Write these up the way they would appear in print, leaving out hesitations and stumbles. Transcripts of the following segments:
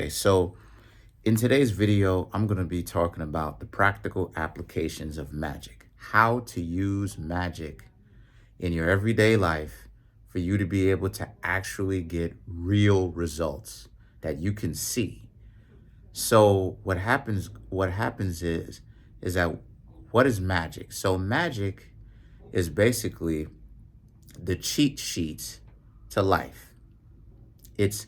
Okay, so in today's video, I'm going to be talking about the practical applications of magic, how to use magic in your everyday life for you to be able to actually get real results that you can see. So what happens is that what is magic? So magic is basically the cheat sheets to life. It's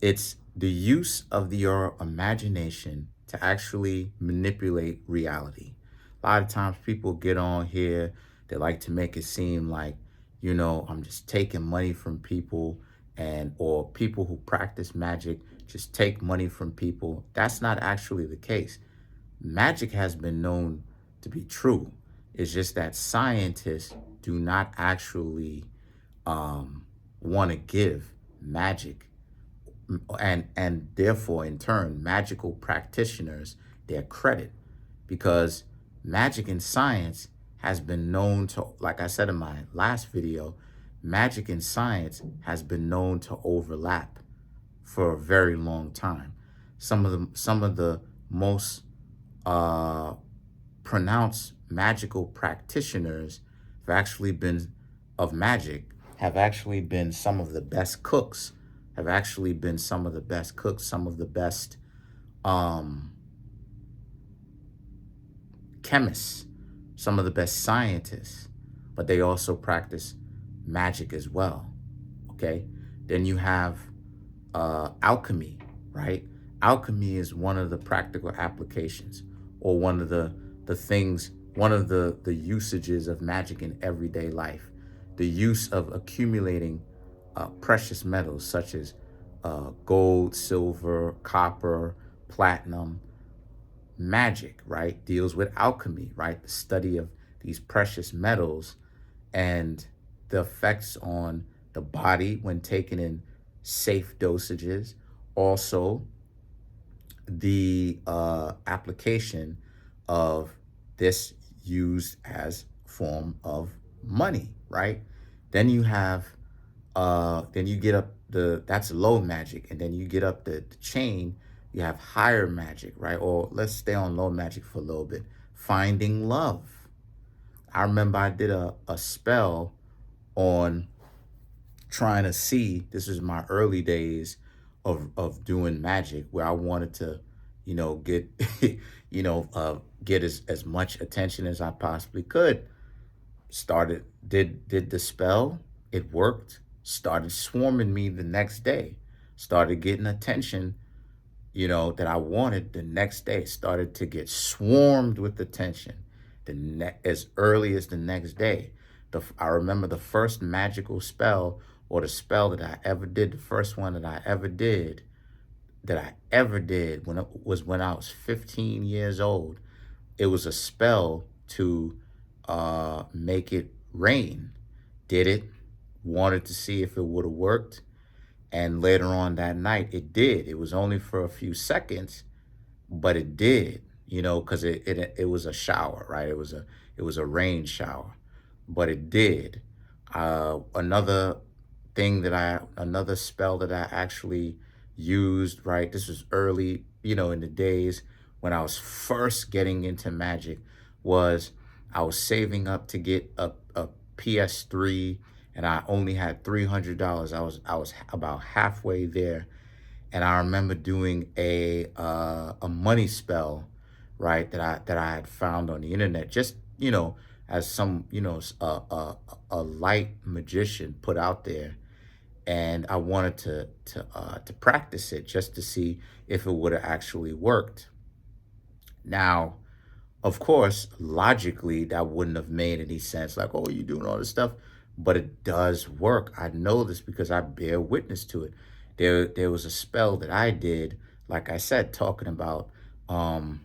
It's the use of your imagination to actually manipulate reality. A lot of times people get on here, they like to make it seem like, I'm just taking money from people or people who practice magic just take money from people. That's not actually the case. Magic has been known to be true. It's just that scientists do not actually want to give magic and therefore in turn magical practitioners their credit, because magic and science has been known to, like I said in my last video, magic and science has been known to overlap for a very long time. Some of the most uh pronounced magical practitioners have actually been of magic have actually been some of the best cooks, have actually been some of the best cooks, some of the best um, chemists, some of the best scientists, but they also practice magic as well. Okay. Then you have alchemy, right? Alchemy is one of the practical applications, or one of the things, one of the usages of magic in everyday life. The use of accumulating precious metals such as gold, silver, copper, platinum. Magic, right, deals with alchemy, right? The study of these precious metals and the effects on the body when taken in safe dosages. Also, the application of this used as form of money, right? Then you have, then you get up that's low magic, and then you get up the chain, you have higher magic, right? Or let's stay on low magic for a little bit. Finding love. I remember I did a spell on trying to see, this is my early days of doing magic, where I wanted to, get, get as much attention as I possibly could. Started, did the spell, it worked, started swarming me the next day, started getting attention, that I wanted the next day, started to get swarmed with attention as early as the next day. I remember the first magical spell, or the spell that I ever did, the first one that I ever did when I was 15 years old. It was a spell to make it rain. Did it, wanted to see if it would have worked. And later on that night, it did. It was only for a few seconds, but it did, because it was a shower, right? It was a rain shower, but it did. Another spell that I actually used, right? This was early, in the days when I was first getting into magic, was I was saving up to get a PS3, and I only had $300. I was about halfway there, and I remember doing a money spell, right, that I had found on the internet, just as some a light magician put out there, and I wanted to practice it just to see if it would have actually worked. Now, of course, logically, that wouldn't have made any sense. Like, oh, you're doing all this stuff, but it does work. I know this because I bear witness to it. There was a spell that I did, like I said, talking about um,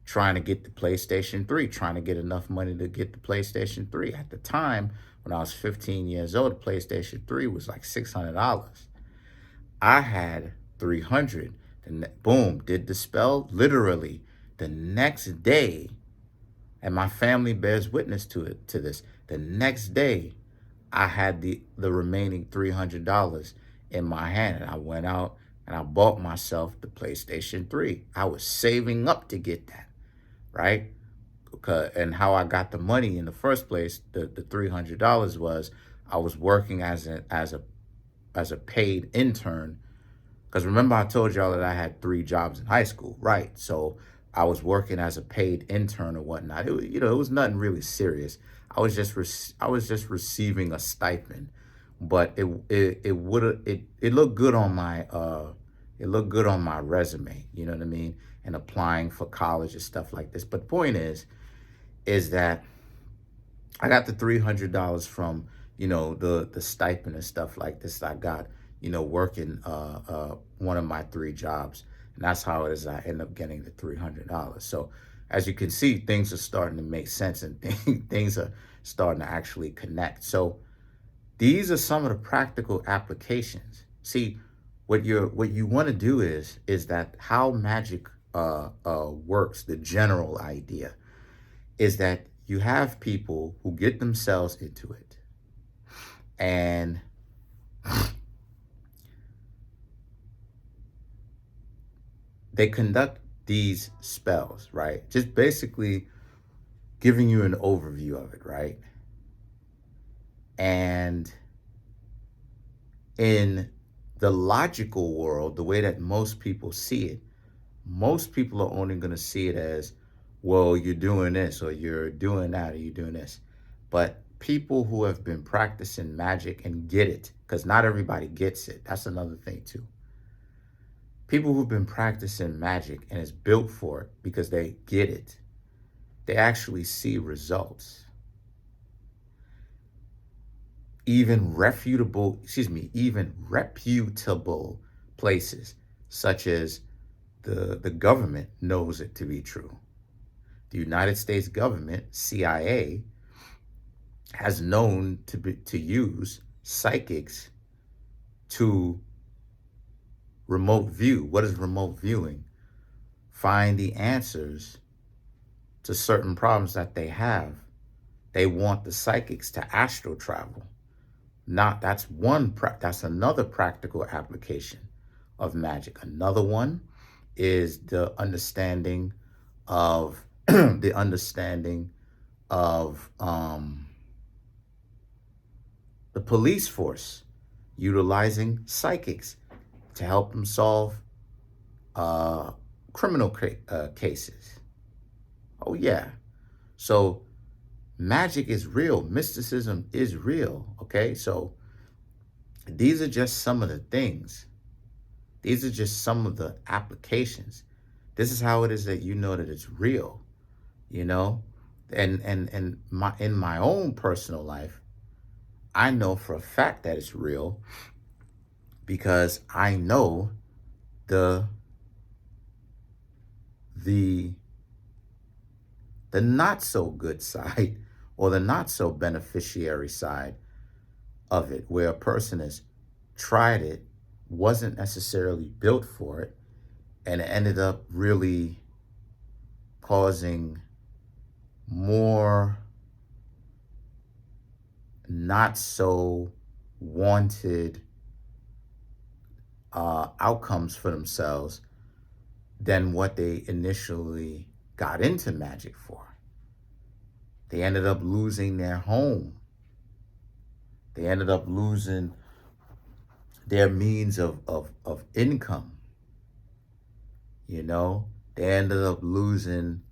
trying to get the PlayStation 3, trying to get enough money to get the PlayStation 3. At the time, when I was 15 years old, the PlayStation 3 was like $600. I had 300. And boom, did the spell literally the next day, and my family bears witness to this. The next day, I had the remaining $300 in my hand, and I went out, and I bought myself the PlayStation 3. I was saving up to get that, right? And how I got the money in the first place, the $300 was I was working as a paid intern. Because remember, I told y'all that I had 3 jobs in high school, right? So I was working as a paid intern or whatnot. It was nothing really serious. I was just receiving a stipend, but it looked good on my resume. You know what I mean? And applying for college and stuff like this. But the point is that I got the $300 from, the stipend and stuff like this I got, working one of my 3 jobs. And that's how it is I end up getting the $300. So as you can see, things are starting to make sense, and things are starting to actually connect. So these are some of the practical applications. See, what you want to do is that how Magick works, the general idea is that you have people who get themselves into it, and they conduct these spells, right? Just basically giving you an overview of it, right? And in the logical world, the way that most people see it, most people are only going to see it as, well, you're doing this, or you're doing that, or you're doing this. But people who have been practicing magic and get it, because not everybody gets it. That's another thing too. People who've been practicing magic and is built for it because they get it, they actually see results. Even reputable places, such as the government knows it to be true. The United States government, CIA, has known to use psychics to remote view. What is remote viewing? Find the answers to certain problems that they have. They want the psychics to astral travel. That's another practical application of magic. Another one is the understanding of the police force utilizing psychics to help them solve criminal cases. Oh yeah. So magic is real. Mysticism is real. Okay. So these are just some of the things. These are just some of the applications. This is how it is that you know that it's real, and in my own personal life, I know for a fact that it's real because I know the not so good side, or the not so beneficiary side of it, where a person has tried it, wasn't necessarily built for it, and it ended up really causing more not so wanted outcomes for themselves than what they initially got into magic for. They ended up losing their home. They ended up losing their means of income. They ended up losing,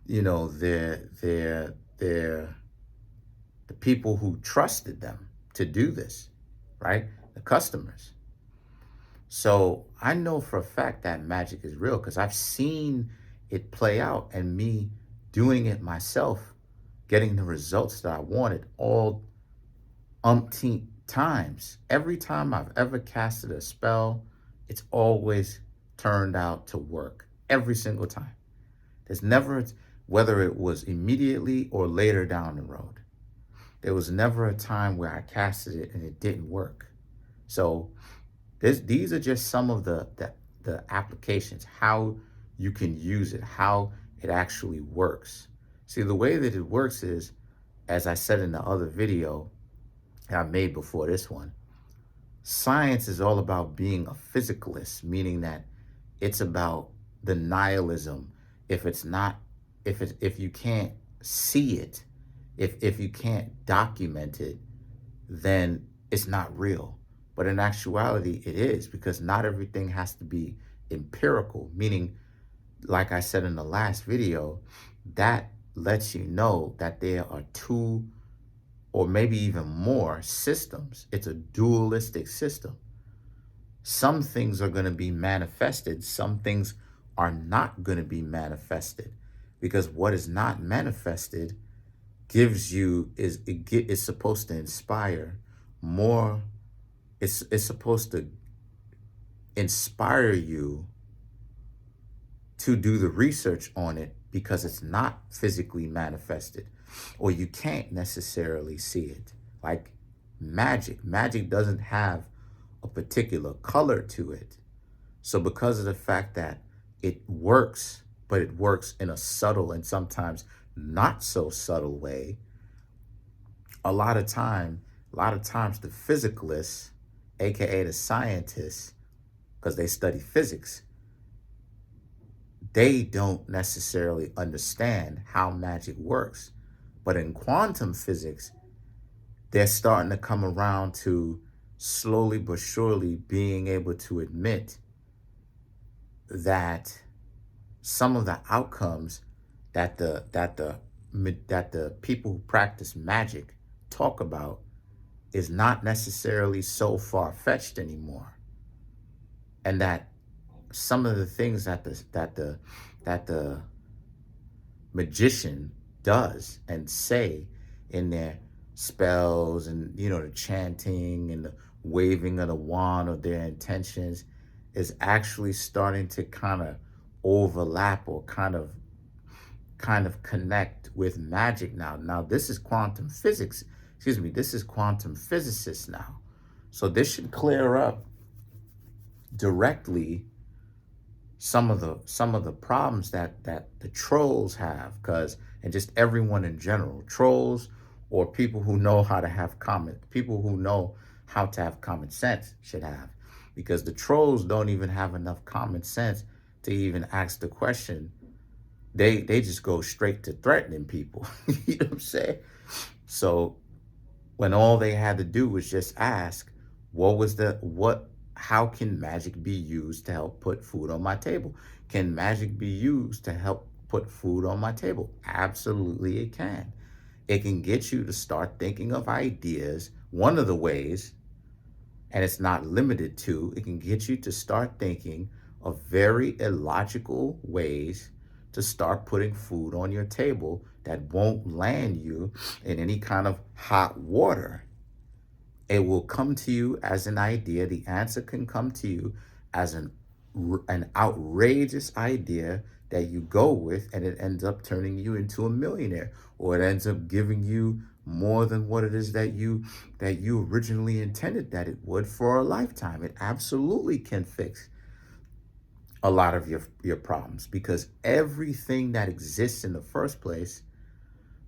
the people who trusted them to do this, right? The customers. So I know for a fact that magic is real because I've seen it play out, and me doing it myself, getting the results that I wanted all umpteen times. Every time I've ever casted a spell, it's always turned out to work every single time. There's never, whether it was immediately or later down the road, there was never a time where I casted it and it didn't work. So these are just some of the applications, how you can use it, how it actually works. See, the way that it works is, as I said in the other video that I made before this one, Science is all about being a physicalist, meaning that it's about the nihilism. If it's not, if you can't see it, if you can't document it, then it's not real. But in actuality, it is, because not everything has to be empirical, meaning, like I said in the last video, that lets you know that there are two or maybe even more systems. It's a dualistic system. Some things are going to be manifested, some things are not going to be manifested, because what is not manifested gives you is supposed to inspire more. It's supposed to inspire you to do the research on it, because it's not physically manifested, or you can't necessarily see it. Like magic doesn't have a particular color to it. So because of the fact that it works, but it works in a subtle and sometimes not so subtle way, a lot of times the physicalists, aka the scientists, because they study physics, they don't necessarily understand how magic works. But in quantum physics, they're starting to come around to slowly but surely being able to admit that some of the outcomes that the people who practice magic talk about is not necessarily so far-fetched anymore, and that some of the things that the magician does and say in their spells, and the chanting and the waving of the wand of their intentions, is actually starting to kind of overlap, or kind of connect with magic now. Now this is quantum physics. Excuse me, this is quantum physicists now. So this should clear up directly some of the problems that the trolls have, and just everyone in general, trolls, or people who know how to have common sense should have, because the trolls don't even have enough common sense to even ask the question. They just go straight to threatening people. You know what I'm saying? So when all they had to do was just ask, how can magic be used to help put food on my table? Can magic be used to help put food on my table? Absolutely it can. It can get you to start thinking of ideas. One of the ways, and it's not limited to, it can get you to start thinking of very illogical ways to start putting food on your table that won't land you in any kind of hot water. It will come to you as an idea. The answer can come to you as an outrageous idea that you go with, and it ends up turning you into a millionaire, or it ends up giving you more than what it is that you originally intended that it would for a lifetime. It absolutely can fix a lot of your problems, because everything that exists in the first place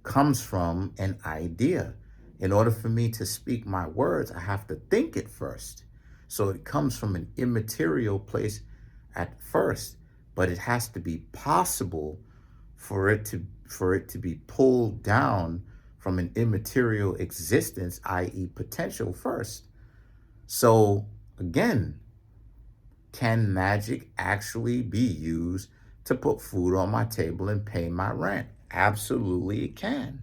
comes from an idea. In order for me to speak my words, I have to think it first. So it comes from an immaterial place at first, but it has to be possible for it to be pulled down from an immaterial existence, i.e. potential, first. So again, can magic actually be used to put food on my table and pay my rent? Absolutely it can.